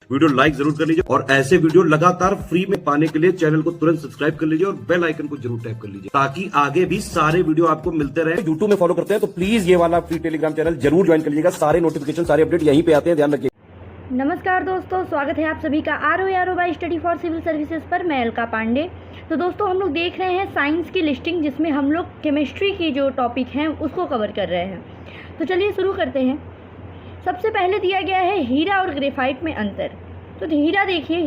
Video like जरूर कर लीजिए और ऐसे वीडियो लगातार फ्री में पाने के लिए चैनल को तुरंत सब्सक्राइब कर लीजिए और बेल आइकन को जरूर टैप कर लीजिए ताकि आगे भी सारे वीडियो आपको मिलते रहे। यूट्यूब में फॉलो करते हैं तो प्लीज ये वाला फ्री टेलीग्राम चैनल जरूर ज्वाइन कर लीजिएगा। सारे नोटिफिकेशन सारे अपडेट यहीं पे आते हैं, ध्यान रखिए। नमस्कार दोस्तों, स्वागत है आप सभी का R by study for civil services पर। मैं अलका पांडे। तो दोस्तों हम लोग देख रहे हैं साइंस की लिस्टिंग, जिसमें हम लोग केमिस्ट्री की जो टॉपिक हैं उसको कवर कर रहे हैं। तो चलिए शुरू करते हैं। सबसे पहले दिया गया है हीरा और ग्रेफाइट में अंतर। तो हीरा देखिए,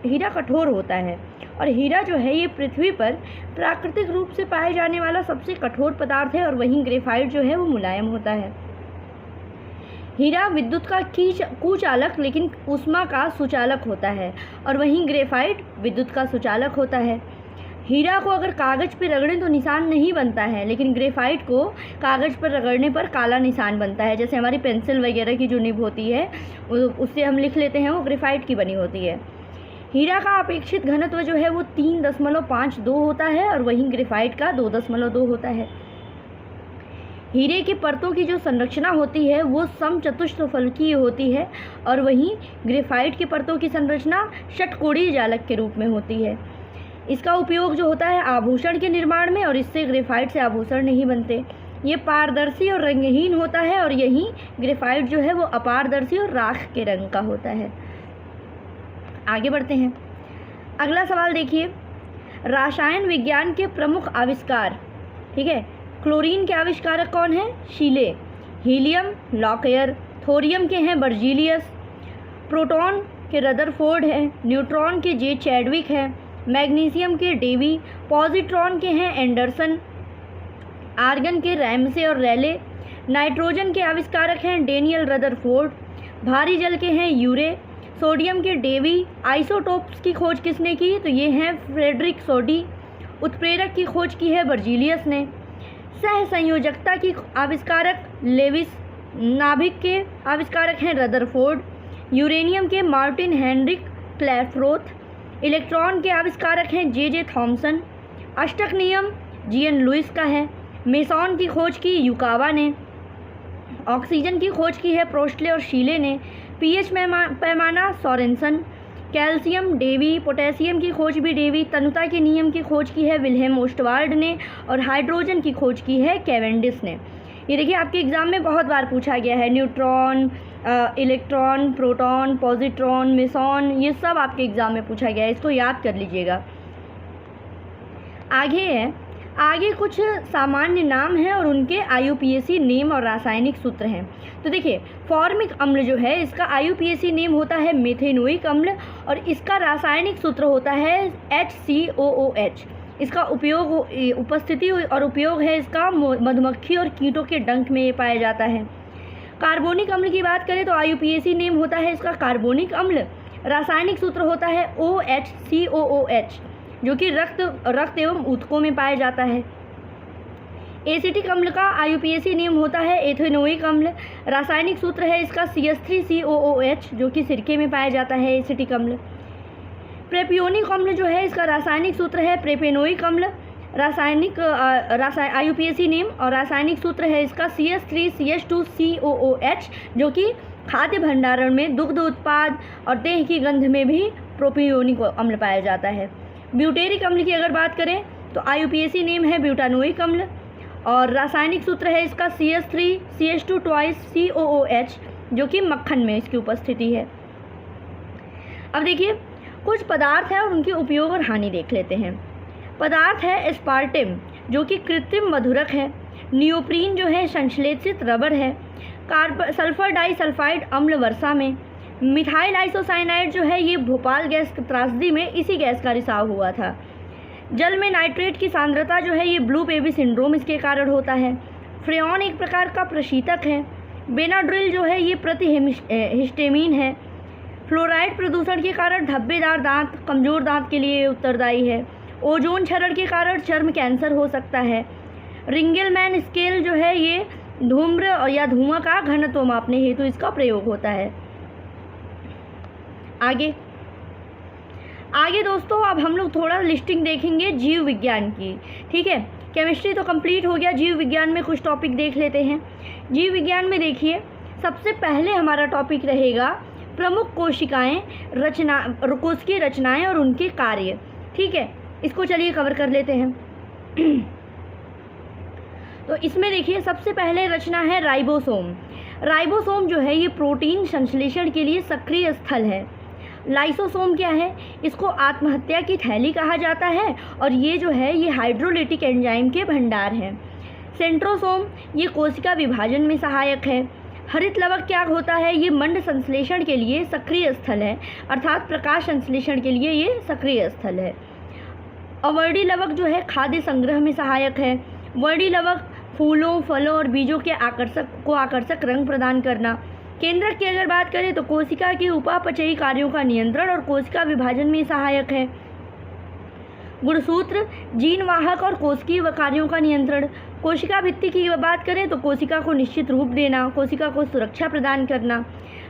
हीरा कठोर होता है और हीरा जो है ये पृथ्वी पर प्राकृतिक रूप से पाए जाने वाला सबसे कठोर पदार्थ है और वहीं ग्रेफाइट जो है वो मुलायम होता है। हीरा विद्युत का कुचालक लेकिन ऊष्मा का सुचालक होता है और वहीं ग्रेफाइट विद्युत का सुचालक होता है। हीरा को अगर कागज़ पर रगड़ें तो निशान नहीं बनता है, लेकिन ग्रेफाइट को कागज़ पर रगड़ने पर काला निशान बनता है। जैसे हमारी पेंसिल वगैरह की जो निब होती है उससे हम लिख लेते हैं, वो ग्रेफाइट की बनी होती है। हीरा का अपेक्षित घनत्व जो है वो 3.52 होता है और वहीं ग्रेफाइट का 2.2 होता है। हीरे के परतों की जो संरचना होती है वो समचतुष्फलकीय होती है और वहीं ग्रेफाइट के परतों की संरचना षटकोणीय जालक के रूप में होती है। इसका उपयोग जो होता है आभूषण के निर्माण में, और इससे ग्रेफाइट से आभूषण नहीं बनते। ये पारदर्शी और रंगहीन होता है और यहीं ग्रेफाइट जो है वो अपारदर्शी और राख के रंग का होता है। आगे बढ़ते हैं। अगला सवाल देखिए, रसायन विज्ञान के प्रमुख आविष्कार। ठीक है, क्लोरीन के आविष्कारक कौन है? शीले। हीलियम लॉकयर। थोरियम के हैं बर्जीलियस। प्रोटॉन के रदरफोर्ड है। न्यूट्रॉन के जे चैडविक है। मैग्नीशियम के डेवी। पॉजिट्रॉन के हैं एंडरसन। आर्गन के रैमसे और रैले। नाइट्रोजन के आविष्कारक हैं डेनियल रदरफोर्ड। भारी जल के हैं यूरे। सोडियम के डेवी। आइसोटोप्स की खोज किसने की? तो ये हैं फ्रेडरिक सोडी। उत्प्रेरक की खोज की है बर्जीलियस ने। सह संयोजकता की आविष्कारक लेविस। नाभिक के आविष्कारक हैं रदरफोर्ड। यूरेनियम के मार्टिन हेनरिक क्लैफ्रोथ। इलेक्ट्रॉन के आविष्कारक हैं जे थॉमसन। अष्टक नियम जीएन लुइस का है। मेसॉन की खोज की युकावा ने। ऑक्सीजन की खोज की है प्रोस्टले और शीले ने। पीएच पैमाना सोरेनसन। Calcium Davy. पोटेशियम की खोज भी डेवी। तनुता के नियम की खोज की है विल्हेम ओस्टवार्ड ने और हाइड्रोजन की खोज की है कैवेंडिस ने। ये देखिए आपके एग्जाम में बहुत बार पूछा गया है। Neutron, electron, proton, positron, meson, ये सब आपके एग्जाम में पूछा गया है, इसको याद कर लीजिएगा। आगे कुछ सामान्य नाम हैं और उनके IUPAC नेम और रासायनिक सूत्र हैं। तो देखिए, फॉर्मिक अम्ल जो है इसका IUPAC नेम होता है मेथेनोइक अम्ल और इसका रासायनिक सूत्र होता है HCOOH। इसका उपस्थिति और उपयोग है इसका मधुमक्खी और कीटों के डंक में ये पाया जाता है। कार्बोनिक अम्ल की बात करें तो IUPAC नेम होता है इसका कार्बोनिक अम्ल। रासायनिक सूत्र होता है OHCOOH, जो कि रक्त एवं ऊतकों में पाया जाता है। एसिटिक अम्ल का IUPAC नेम होता है एथेनोइक अम्ल। रासायनिक सूत्र है इसका CH3COOH, जो कि सिरके में पाया जाता है एसिटिक अम्ल। प्रोपियोनिक अम्ल जो है इसका रासायनिक सूत्र है प्रोपेनोइक अम्ल। IUPAC नेम और रासायनिक सूत्र है इसका CH3CH2COOH, जो कि खाद्य भंडारण में, दुग्ध उत्पाद और देह की गंध में भी प्रोपियोनिक अम्ल पाया जाता है। ब्यूटेरिक अम्ल की अगर बात करें तो IUPAC नेम है ब्यूटानोइक अम्ल और रासायनिक सूत्र है इसका CH3CH2COOH, जो कि मक्खन में इसकी उपस्थिति है। अब देखिए कुछ पदार्थ है और उनके उपयोग और हानि देख लेते हैं। पदार्थ है एस्पार्टेम, जो कि कृत्रिम मधुरक है। नियोप्रीन जो है संश्लेषित रबर है। सल्फर डाइसल्फाइड अम्ल वर्षा में। मिथाइल आइसोसाइनाइड जो है ये भोपाल गैस त्रासदी में इसी गैस का रिसाव हुआ था। जल में नाइट्रेट की सांद्रता जो है ये ब्लू बेबी सिंड्रोम इसके कारण होता है। फ्रेऑन एक प्रकार का प्रशीतक है। बेनाड्रिल जो है ये हिस्टेमीन है। फ्लोराइड प्रदूषण के कारण धब्बेदार दांत, कमज़ोर दांत के लिए उत्तरदायी है। ओजोन क्षरण के कारण चर्म कैंसर हो सकता है। रिंगलमैन स्केल जो है ये धूम्र या धुआं का घनत्व मापने हेतु इसका प्रयोग होता है। आगे दोस्तों अब हम लोग थोड़ा लिस्टिंग देखेंगे जीव विज्ञान की। ठीक है, केमिस्ट्री तो कंप्लीट हो गया, जीव विज्ञान में कुछ टॉपिक देख लेते हैं। जीव विज्ञान में देखिए सबसे पहले हमारा टॉपिक रहेगा प्रमुख कोशिकाएं कोशिकीय रचनाएं और उनके कार्य। ठीक है, इसको चलिए कवर कर लेते हैं। तो इसमें देखिए सबसे पहले रचना है राइबोसोम। राइबोसोम जो है ये प्रोटीन संश्लेषण के लिए सक्रिय स्थल है। लाइसोसोम क्या है? इसको आत्महत्या की थैली कहा जाता है और ये जो है ये हाइड्रोलिटिक एंजाइम के भंडार हैं। सेंट्रोसोम ये कोशिका विभाजन में सहायक है। हरित लवक क्या होता है? ये मंड संश्लेषण के लिए सक्रिय स्थल है, अर्थात प्रकाश संश्लेषण के लिए ये सक्रिय स्थल है। अवर्णी लवक जो है खाद्य संग्रह में सहायक है। वर्णी लवक फूलों, फलों और बीजों के आकर्षक रंग प्रदान करना। केंद्रक की अगर बात करें तो कोशिका के उपापचयी कार्यों का नियंत्रण और कोशिका विभाजन में सहायक है। गुणसूत्र जीन वाहक और कोशिकीय कार्यों का नियंत्रण। कोशिका भित्ति की बात करें तो कोशिका को निश्चित रूप देना, कोशिका को सुरक्षा प्रदान करना।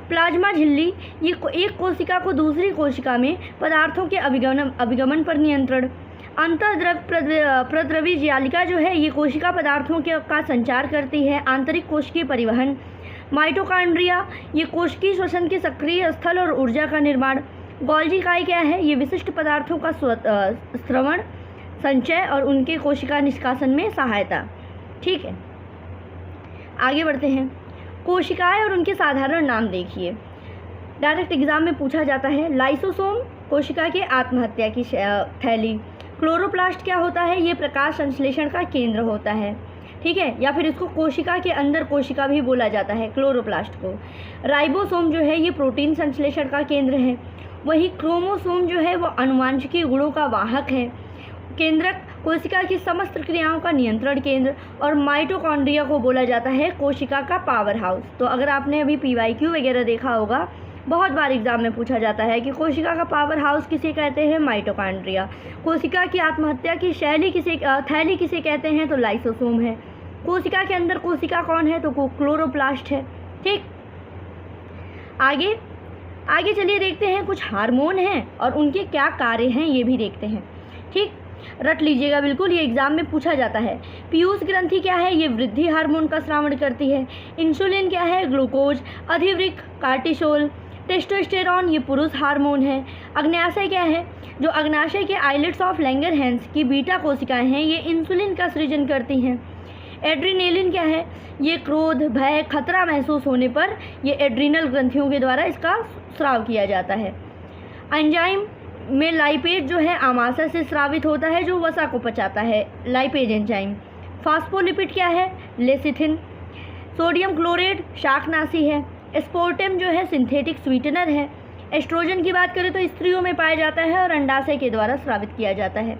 प्लाज्मा झिल्ली ये एक कोशिका को दूसरी कोशिका में पदार्थों के अभिगमन पर नियंत्रण। प्रद्रवी जालिका जो है ये कोशिका पदार्थों का संचार करती है। आंतरिक कोशिकीय परिवहन। माइटोकॉन्ड्रिया ये कोशिकीय श्वसन के सक्रिय स्थल और ऊर्जा का निर्माण। गोल्जी इकाई क्या है? ये विशिष्ट पदार्थों का श्रवण, संचय और उनके कोशिका निष्कासन में सहायता। ठीक है, आगे बढ़ते हैं। कोशिकाएं और उनके साधारण नाम देखिए, डायरेक्ट एग्जाम में पूछा जाता है। लाइसोसोम कोशिका के आत्महत्या की थैली। क्लोरोप्लास्ट क्या होता है? ये प्रकाश संश्लेषण का केंद्र होता है। ठीक है, या फिर इसको कोशिका के अंदर कोशिका भी बोला जाता है, क्लोरोप्लास्ट को। राइबोसोम जो है ये प्रोटीन संश्लेषण का केंद्र है। वही क्रोमोसोम जो है वो आनुवांशिकी गुणों का वाहक है। केंद्रक कोशिका की समस्त क्रियाओं का नियंत्रण केंद्र। और माइटोकॉन्ड्रिया को बोला जाता है कोशिका का पावर हाउस। तो अगर आपने अभी PYQ वगैरह देखा होगा, बहुत बार एग्जाम में पूछा जाता है कि कोशिका का पावर हाउस किसे कहते हैं? माइटोकॉन्ड्रिया। कोशिका की आत्महत्या की थैली किसे कहते हैं? तो लाइसोसोम है। कोशिका के अंदर कोशिका कौन है? तो क्लोरोप्लास्ट है। ठीक, आगे चलिए देखते हैं कुछ हार्मोन हैं और उनके क्या कार्य हैं ये भी देखते हैं। ठीक, रट लीजिएगा बिल्कुल, ये एग्जाम में पूछा जाता है। पीयूष ग्रंथि क्या है? ये वृद्धि हार्मोन का स्रावण करती है। इंसुलिन क्या है? ग्लूकोज। अधिवृक्क कार्टिसोल। टेस्टोस्टेरॉन ये पुरुष हार्मोन है। अग्न्याशय क्या है? जो अग्न्याशय के आइलेट्स ऑफ लैंगरहैंस की बीटा कोशिकाएं हैं ये इंसुलिन का सृजन करती हैं। एड्रीनेलिन क्या है? ये क्रोध, भय, खतरा महसूस होने पर ये एड्रीनल ग्रंथियों के द्वारा इसका स्राव किया जाता है। एंजाइम में लाइपेज जो है आमाशय से स्रावित होता है जो वसा को पचाता है, लाइपेज एंजाइम। फास्फोलिपिड क्या है? लेसिथिन। सोडियम क्लोराइड शाकनाशी है। एस्पार्टम जो है सिंथेटिक स्वीटनर है। एस्ट्रोजन की बात करें तो स्त्रियों में पाया जाता है और अंडाशय के द्वारा स्रावित किया जाता है।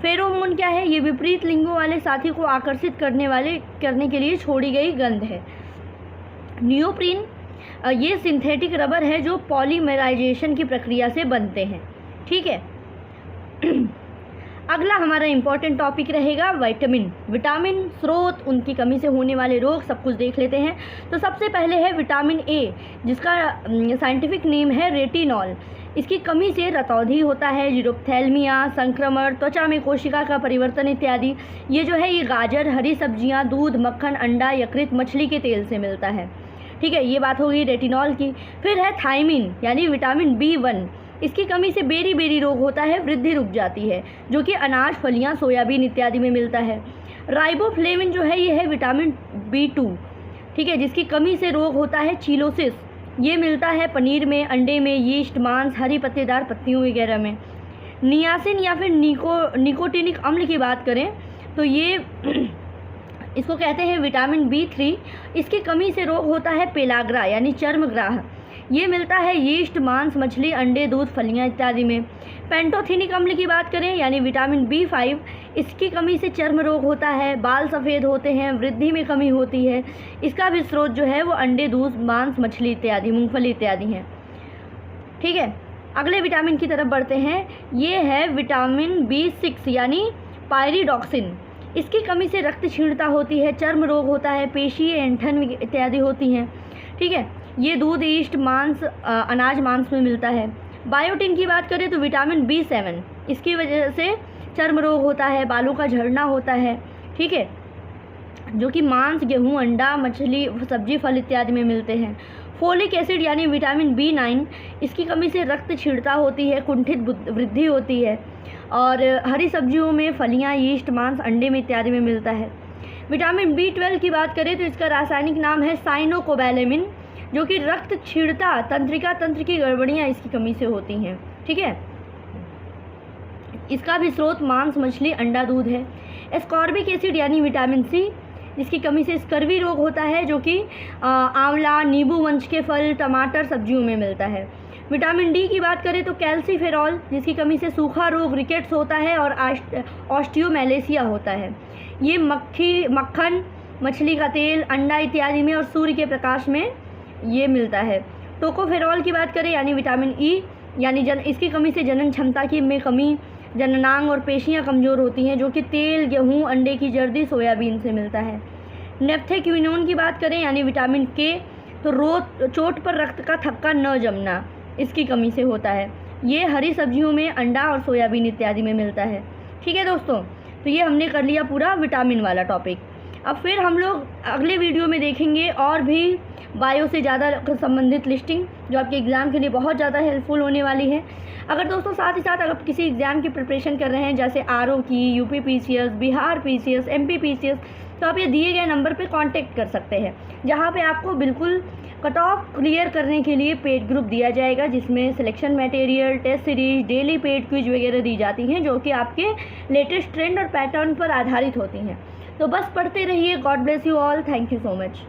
फेरोमोन क्या है? ये विपरीत लिंगों वाले साथी को आकर्षित करने के लिए छोड़ी गई गंध है। नियोप्रीन ये सिंथेटिक रबर है जो पॉलीमराइजेशन की प्रक्रिया से बनते हैं। ठीक है, अगला हमारा इंपॉर्टेंट टॉपिक रहेगा विटामिन स्रोत, उनकी कमी से होने वाले रोग, सब कुछ देख लेते हैं। तो सबसे पहले है विटामिन ए, जिसका साइंटिफिक नेम है रेटिनॉल। इसकी कमी से रतौंधी होता है, जीरोप्थेल्मिया, संक्रमण, त्वचा में कोशिका का परिवर्तन इत्यादि। ये जो है ये गाजर, हरी सब्जियां, दूध, मक्खन, अंडा, यकृत, मछली के तेल से मिलता है। ठीक है, ये बात हो गई रेटिनॉल की। फिर है थायमिन यानी विटामिन B1। इसकी कमी से बेरी रोग होता है, वृद्धि रुक जाती है, जो कि अनाज, फलियां, सोयाबीन इत्यादि में मिलता है। राइबोफ्लेविन जो है ये है विटामिन B2। ठीक है, जिसकी कमी से रोग होता है चीलोसिस। ये मिलता है पनीर में, अंडे में, यीस्ट, मांस, हरी पत्तेदार पत्तियों वगैरह में। नियासिन या फिर निकोटिनिक अम्ल की बात करें तो ये इसको कहते हैं विटामिन B3। इसकी कमी से रोग होता है पेलाग्रा यानी चर्मग्राह। ये मिलता है यीस्ट, मांस, मछली, अंडे, दूध, फलियां इत्यादि में। पेंटोथेनिक अम्ल की बात करें यानी विटामिन B5, इसकी कमी से चर्म रोग होता है, बाल सफ़ेद होते हैं, वृद्धि में कमी होती है। इसका भी स्रोत जो है वो अंडे, दूध, मांस, मछली इत्यादि, मूंगफली इत्यादि हैं। ठीक है, अगले विटामिन की तरफ बढ़ते हैं। ये है विटामिन B6 यानी पायरिडॉक्सिन। इसकी कमी से रक्त क्षीणता होती है, चर्म रोग होता है, पेशी, ऐंठन इत्यादि होती हैं। ठीक है, ये दूध, ईस्ट, मांस, अनाज, मांस में मिलता है। बायोटिन की बात करें तो विटामिन B7, इसकी वजह से चर्म रोग होता है, बालों का झड़ना होता है। ठीक है, जो कि मांस, गेहूं, अंडा, मछली, सब्जी, फल इत्यादि में मिलते हैं। फोलिक एसिड यानी विटामिन B9, इसकी कमी से रक्त क्षीणता होती है, कुंठित वृद्धि होती है। और हरी सब्जियों में फलियां, यीस्ट, मांस, अंडे में इत्यादि में मिलता है। विटामिन B12 की बात करें तो इसका रासायनिक नाम है साइनोकोबैलेमिन, जो कि रक्त क्षीणता, तंत्रिका तंत्र की गड़बड़ियाँ इसकी कमी से होती हैं। ठीक है, इसका भी स्रोत मांस, मछली, अंडा, दूध है। एस्कॉर्बिक एसिड यानी विटामिन C, इसकी कमी से स्कर्वी रोग होता है, जो कि आंवला, नींबू वंश के फल, टमाटर, सब्जियों में मिलता है। विटामिन D की बात करें तो कैल्सीफेरॉल, जिसकी कमी से सूखा रोग, रिकेट्स होता है और ऑस्टियोमैलेसिया होता है। ये मक्खन, मछली का तेल, अंडा इत्यादि में और सूर्य के प्रकाश में ये मिलता है। टोकोफेरॉल की बात करें यानी विटामिन E, यानी इसकी कमी से जनन क्षमता में कमी, जननांग और पेशियां कमज़ोर होती हैं, जो कि तेल, गेहूं, अंडे की जर्दी, सोयाबीन से मिलता है। नेफ्थेक्विनोन की बात करें यानी विटामिन K, तो चोट पर रक्त का थक्का न जमना, इसकी कमी से होता है। ये हरी सब्जियों में, अंडा और सोयाबीन इत्यादि में मिलता है। ठीक है दोस्तों, तो ये हमने कर लिया पूरा विटामिन वाला टॉपिक। अब फिर हम लोग अगले वीडियो में देखेंगे और भी बायो से ज़्यादा संबंधित लिस्टिंग, जो आपके एग्ज़ाम के लिए बहुत ज़्यादा हेल्पफुल होने वाली है। अगर दोस्तों साथ ही साथ अगर किसी एग्ज़ाम की प्रिपरेशन कर रहे हैं, जैसे RO की, UP PCS, Bihar PCS, MP PCS, तो आप ये दिए गए नंबर पे कांटेक्ट कर सकते हैं, जहाँ पे आपको बिल्कुल कट ऑफ क्लियर करने के लिए पेड ग्रुप दिया जाएगा, जिसमें selection material, test series, daily paid quiz वगैरह दी जाती हैं, जो कि आपके लेटेस्ट ट्रेंड और पैटर्न पर आधारित होती हैं। तो बस पढ़ते रहिए। God bless you all. Thank you so much.